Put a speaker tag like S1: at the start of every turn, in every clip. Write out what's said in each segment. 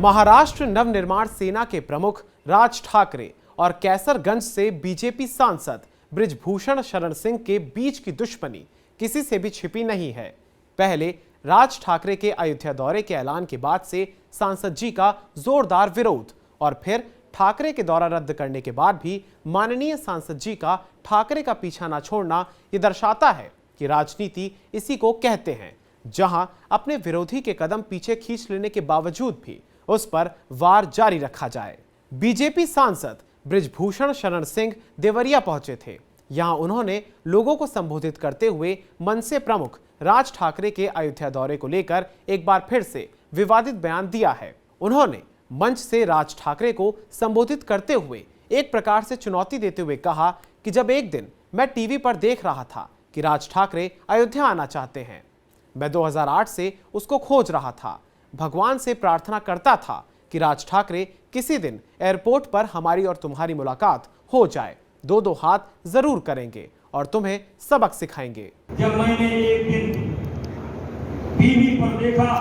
S1: महाराष्ट्र नवनिर्माण सेना के प्रमुख राज ठाकरे और कैसरगंज से बीजेपी सांसद बृजभूषण शरण सिंह के बीच की दुश्मनी किसी से भी छिपी नहीं है। पहले राज ठाकरे के अयोध्या दौरे के ऐलान के बाद से सांसद जी का जोरदार विरोध और फिर ठाकरे के दौरा रद्द करने के बाद भी माननीय सांसद जी का ठाकरे का पीछा ना छोड़ना ये दर्शाता है कि राजनीति इसी को कहते हैं, जहां अपने विरोधी के कदम पीछे खींच लेने के बावजूद भी उस पर वार जारी रखा जाए। बीजेपी सांसद बृजभूषण शरण सिंह देवरिया पहुंचे थे। यहां उन्होंने लोगों को संबोधित करते हुए मनसे प्रमुख राज ठाकरे के अयोध्या दौरे को लेकर एक बार फिर से विवादित बयान दिया है। उन्होंने मंच से राज ठाकरे को संबोधित करते हुए एक प्रकार से चुनौती देते हुए कहा कि जब एक दिन मैं टीवी पर देख रहा था कि राज ठाकरे अयोध्या आना चाहते हैं, मैं 2008 से उसको खोज रहा था, भगवान से प्रार्थना करता था कि राज ठाकरे किसी दिन एयरपोर्ट पर हमारी और तुम्हारी मुलाकात हो जाए, दो दो हाथ जरूर करेंगे और तुम्हें सबक सिखाएंगे।
S2: जब मैंने एक दिन टीवी पर देखा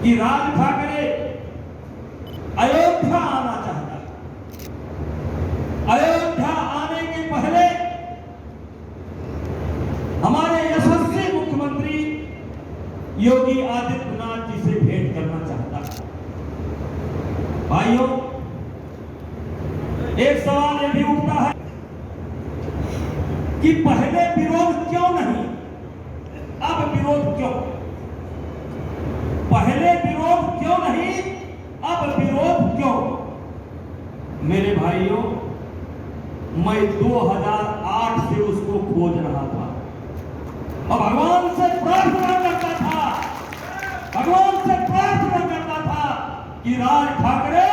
S2: कि राज ठाकरे अयोध्या आना चाहता, अयोध्या आने के पहले हमारे यशस्वी मुख्यमंत्री योगी आदित्यनाथ जी से भेंट करना चाहता। भाइयों, एक सवाल यह भी उठता है कि पहले विरोध क्यों नहीं, अब विरोध क्यों? पहले विरोध क्यों नहीं, अब विरोध क्यों? मेरे भाइयों, मैं 2008 से उसको खोज रहा था और भगवान से प्रार्थना करता था, भगवान से प्रार्थना करता था कि राज ठाकरे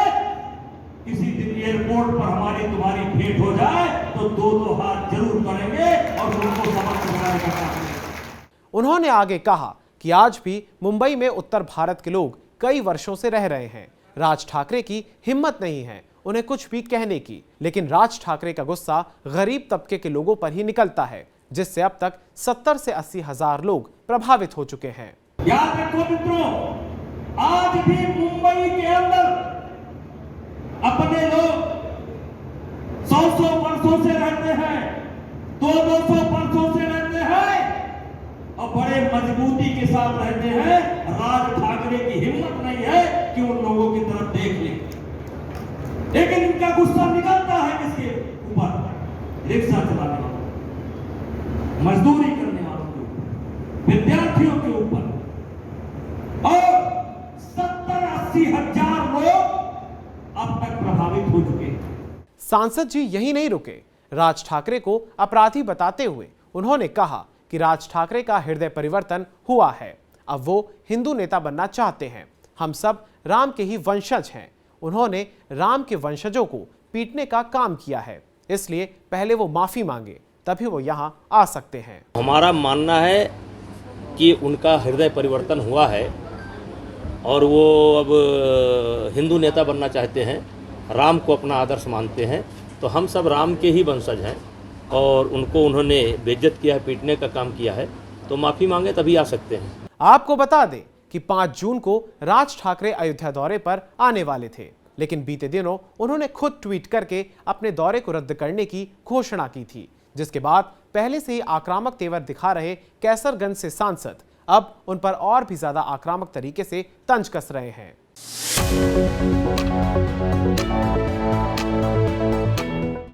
S2: किसी दिन एयरपोर्ट पर हमारी तुम्हारी भेंट हो जाए तो दो दो हाथ जरूर करेंगे और उनको सबक सिखाने का काम करेंगे।
S1: उन्होंने आगे कहा कि आज भी मुंबई में उत्तर भारत के लोग कई वर्षों से रह रहे हैं। राज ठाकरे की हिम्मत नहीं है उन्हें कुछ भी कहने की, लेकिन राज ठाकरे का गुस्सा गरीब तबके के लोगों पर ही निकलता है, जिससे अब तक 70 से 80 हजार लोग प्रभावित हो चुके हैं।
S2: याद रखो मित्रों, आज भी मुंबई के अंदर अपने लोग 100 वर्षों से रहते हैं, 200 वर्षों से रहते हैं और बड़े मजबूती के साथ रहते हैं। राज ठाकरे की हिम्मत नहीं है कि उन लोगों की तरफ देख ले, लेकिन इनका गुस्सा निकलता है किसके ऊपर? रिक्शा चलाने वालों, मजदूरी करने वालों के ऊपर, विद्यार्थियों के ऊपर और 70-80 हजार लोग अब तक प्रभावित हो चुके हैं।
S1: सांसद जी यही नहीं रुके। राज ठाकरे को अपराधी बताते हुए उन्होंने कहा कि राज ठाकरे का हृदय परिवर्तन हुआ है, अब वो हिंदू नेता बनना चाहते हैं। हम सब राम के ही वंशज हैं। उन्होंने राम के वंशजों को पीटने का काम किया है, इसलिए पहले वो माफी मांगे तभी वो यहाँ आ सकते हैं।
S3: हमारा मानना है कि उनका हृदय परिवर्तन हुआ है और वो अब हिंदू नेता बनना चाहते हैं, राम को अपना आदर्श मानते हैं। तो हम सब राम के ही वंशज हैं और उनको उन्होंने बेइज्जत किया है, पीटने का काम किया है, तो माफ़ी मांगे तभी आ सकते हैं।
S1: आपको बता दें कि 5 जून को राज ठाकरे अयोध्या दौरे पर आने वाले थे, लेकिन बीते दिनों उन्होंने खुद ट्वीट करके अपने दौरे को रद्द करने की घोषणा की थी, जिसके बाद पहले से ही आक्रामक तेवर दिखा रहे कैसरगंज से सांसद अब उन पर और भी ज्यादा आक्रामक तरीके से तंज कस रहे हैं।